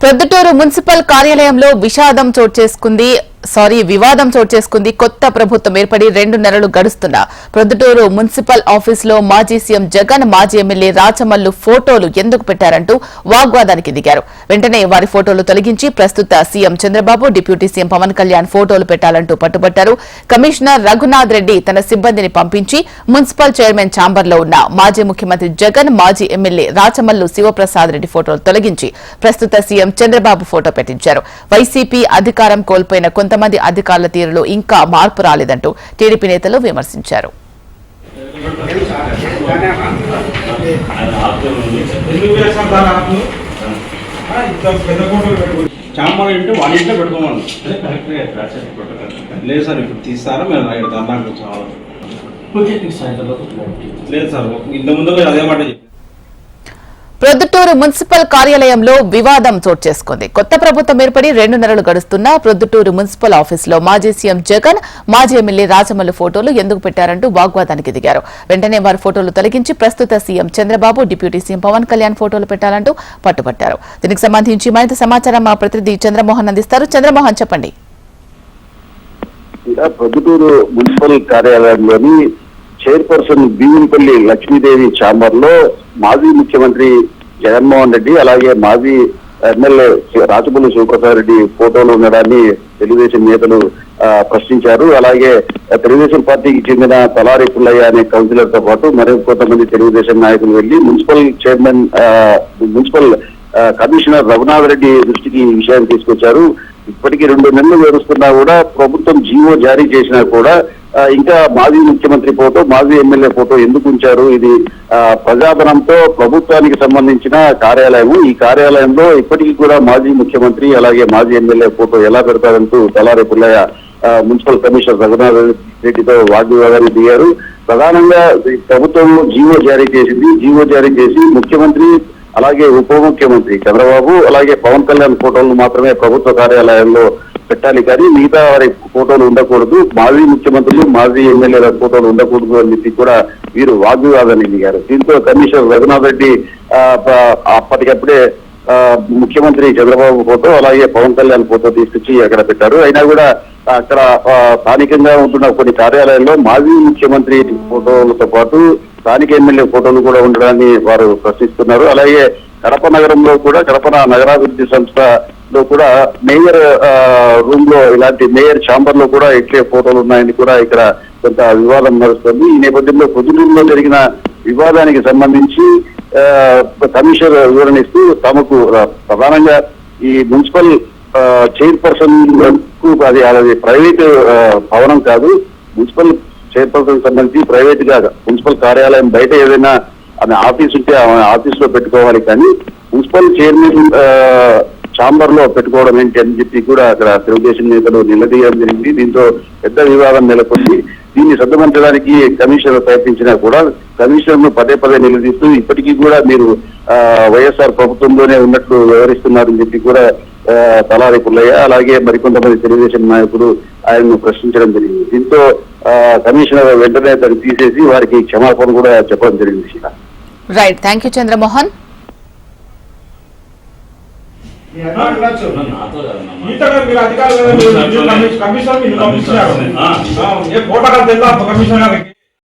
Proddatur municipal కార్యాలయంలో వివాదం చోటు చేసుకుంది. కొత్త ప్రభుత్వం ఏర్పడి 2 నెలలు గడుస్తున్నా ప్రొద్దుటూరు మున్సిపల్ ఆఫీసులో మాజీ సీఎం జగన్, మాజీ ఎమ్మెల్యే రాచమల్లు ఫోటోలు ఎందుకు పెట్టారంటూ వాగ్వాదానికి దిగారు. వెంటనే వారి ఫోటోలు తొలగించి ప్రస్తుత CM Chandrababu, deputy CM Pawan Kalyan ఫోటోలు పెట్టాలంటూ పట్టుబట్టారు. కమిషనర్ రఘునాథ్ రెడ్డి తన సిబ్బందిని పంపించి మున్సిపల్ చైర్మన్ ఛాంబర్లో ఉన్న మాజీ ముఖ్యమంత్రి జగన్, మాజీ ఎమ్మెల్యే రాచమల్లు శివప్రసాద్ రెడ్డి ఫోటోలు తొలగించి ప్రస్తుత సీఎం చంద్రబాబు ఫోటో పెట్టించారు. వైసీపీ అధికారం కోల్పోయిన కొంతమంది అధికారుల తీరులో ఇంకా మార్పు రాలేదంటూ టీడీపీ నేతలు విమర్శించారు. లేదు సార్, ఇప్పుడు తీస్తారా మేము ధర్నాకు లేదు సార్, ఇంత ముందుగా అదే మాట చెప్పి. ప్రొద్దుటూరు మున్సిపల్ కార్యాలయంలో వివాదం చోటు చేసుకుంది. కొత్త ప్రభుత్వం ఏర్పడి 2 నెలలు గడుస్తున్నా ప్రొద్దుటూరు మున్సిపల్ ఆఫీసులో మాజీ సీఎం జగన్, మాజీ ఎమ్మెల్యే రాచమల్లు ఫోటోలు ఎందుకు పెట్టారంటూ వాగ్వాదానికి దిగారు. వెంటనే వారి ఫోటోలు తొలగించి ప్రస్తుత CM Chandrababu, deputy CM Pawan Kalyan ఫోటోలు పెట్టాలంటూ పట్టుబట్టారు. దీనికి సంబంధించి మరింత సమాచారం మా ప్రతినిధి చంద్రమోహన్ అందిస్తారు. చంద్రమోహన్, చెప్పండి. ప్రొద్దుటూరు మున్సిపల్ కార్యాలయంలోని చైర్పర్సన్ బీవింపల్లి లక్ష్మీదేవి ఛాంబర్ లో మాజీ ముఖ్యమంత్రి జగన్మోహన్ రెడ్డి, అలాగే మాజీ ఎమ్మెల్యే రాచమల్లు శివప్రసాద్ రెడ్డి ఫోటోలు ఉండడాన్ని తెలుగుదేశం నేతలు ప్రశ్నించారు. అలాగే తెలుగుదేశం పార్టీకి చెందిన తలారి పుల్లయ్య అనే కౌన్సిలర్ తో పాటు మరికొంతమంది తెలుగుదేశం నాయకులు వెళ్లి మున్సిపల్ కమిషనర్ రఘునాథ్ రెడ్డి దృష్టికి ఈ విషయాన్ని తీసుకొచ్చారు. ఇప్పటికీ 2 నెలలు గడుస్తున్నా కూడా ప్రభుత్వం జీవో జారీ చేసినా కూడా ఇంకా మాజీ ముఖ్యమంత్రి ఫోటో, మాజీ ఎమ్మెల్యే ఫోటో ఎందుకు ఉంచారు? ఇది ప్రజాధనంతో ప్రభుత్వానికి సంబంధించిన కార్యాలయం. ఈ కార్యాలయంలో ఇప్పటికీ కూడా మాజీ ముఖ్యమంత్రి అలాగే మాజీ ఎమ్మెల్యే ఫోటో ఎలా పెడతారంటూ తలారి పుల్లయ్య మున్సిపల్ కమిషనర్ రఘునాథ్ రెడ్డితో వాగ్వివాదానికి దిగారు. ప్రధానంగా ప్రభుత్వం జీవో జారీ చేసింది. జీవో జారీ చేసి ముఖ్యమంత్రి అలాగే ఉప ముఖ్యమంత్రి చంద్రబాబు అలాగే పవన్ కళ్యాణ్ ఫోటోలు మాత్రమే ప్రభుత్వ కార్యాలయంలో పెట్టాలి, కానీ మిగతా వారి ఫోటోలు ఉండకూడదు, మాజీ ముఖ్యమంత్రులు మాజీ ఎమ్మెల్యేల ఫోటోలు ఉండకూడదు అని చెప్పి కూడా వీరు వాగ్వివాదానికి దిగారు. దీంతో కమిషనర్ రఘునాథ్ రెడ్డి అప్పటికప్పుడే ముఖ్యమంత్రి చంద్రబాబు ఫోటో అలాగే పవన్ కళ్యాణ్ ఫోటో తీసుకొచ్చి అక్కడ పెట్టారు. అయినా కూడా అక్కడ స్థానికంగా ఉంటున్న కొన్ని కార్యాలయాల్లో మాజీ ముఖ్యమంత్రి ఫోటోలతో పాటు స్థానిక ఎమ్మెల్యే ఫోటోలు కూడా ఉండడాన్ని వారు ప్రశ్నిస్తున్నారు. అలాగే కడప నగరంలో కూడా కడప నగరాభివృద్ధి సంస్థలో కూడా మేయర్ రూమ్ లో ఇలాంటి మేయర్ ఛాంబర్ లో కూడా ఇట్లే ఫోటోలు ఉన్నాయని కూడా ఇక్కడ కొంత వివాదం నడుస్తుంది. ఈ నేపథ్యంలో పొద్దుటూరులో జరిగిన వివాదానికి సంబంధించి కమిషనర్ వివరణిస్తూ తమకు ప్రధానంగా ఈ మున్సిపల్ చైర్పర్సన్ కు అది ప్రైవేట్ భవనం కాదు, మున్సిపల్ చైర్పర్సన్ సంబంధించి ప్రైవేట్ గా మున్సిపల్ కార్యాలయం బయట ఏదైనా ఆమె ఆఫీస్ ఉంటే ఆఫీస్ లో పెట్టుకోవాలి, కానీ మున్సిపల్ చైర్మన్ ఛాంబర్ లో పెట్టుకోవడం ఏంటి అని చెప్పి కూడా అక్కడ తెలుగుదేశం నేతలు నిలదీయడం జరిగింది. దీంతో పెద్ద వివాదం నెలకొంది. దీన్ని సర్దుమణించడానికి కమిషనర్ ప్రయత్నించినా కూడా కమిషనర్ ను పదే నిలదీస్తూ ఇప్పటికీ కూడా మీరు వైఎస్ఆర్ ప్రభుత్వంలోనే ఉన్నట్లు వివరిస్తున్నారని చెప్పి కూడా తలారి పుల్లయ్య అలాగే మరికొంతమంది తెలుగుదేశం నాయకులు ఆయనను ప్రశ్నించడం జరిగింది. దీంతో కమిషనర్ వెంటనే దాన్ని తీసేసి వారికి క్షమాపణ కూడా చెప్పడం జరిగింది. Right, thank you Chandramohan. Commissioner